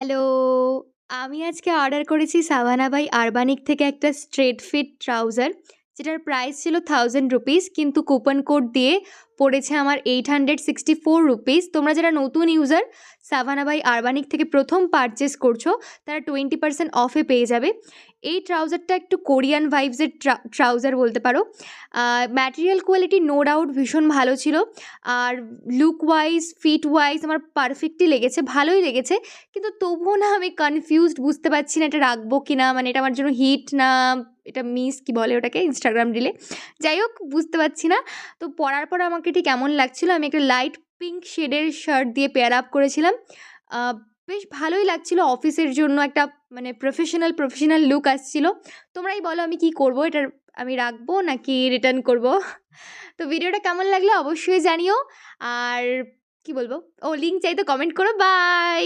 Hello! আমি আজকে order করেছি সাভানা বাই আরবানিক থেকে একটা স্ট্রেট ফিট ট্রাউজার, যেটার প্রাইস ছিল ₹1000 কিন্তু কুপন কোড দিয়ে পড়েছে আমার ₹864। তোমরা যারা নতুন ইউজার সাভানা বাই আরবানিক থেকে ১ম পারচেজ করছো, তারা 20% অফে পেয়ে যাবে। এই ট্রাউজারটা একটু কোরিয়ান ভাইবস এর ট্রাউজার বলতে পারো। ম্যাটেরিয়াল কোয়ালিটি নো ডাউট ভীষণ ভালো ছিল। আর লুক ওয়াইজ, ফিট ওয়াইজ আমার পারফেক্টই লেগেছে, ভালোই লেগেছে। কিন্তু তবুও না আমি কনফিউজড, বুঝতে পারছি না এটা রাখবো কি না? মানে এটা আমার জন্য হিট না এটা মিস কি বলে ওটাকে? Instagram relay. যাই হোক বুঝতে পারছি না। তো পরার পর আমাকে ঠিক এমন লাগছিল, আমি একটা লাইট পিঙ্ক শেডের শার্ট দিয়ে পেয়ার আপ করেছিলাম। আ বেশ ভালোই লাগছিল অফিসের জন্য একটা মানে প্রফেশনাল লুক আসছিল। তোমরাই বলো আমি কি করব? এটার আমি রাখবো নাকি রিটার্ন করব? তো ভিডিওটা কেমন লাগলো অবশ্যই জানিও। আর কি বলবো? লিঙ্ক চাইলে কমেন্ট করো। বাই।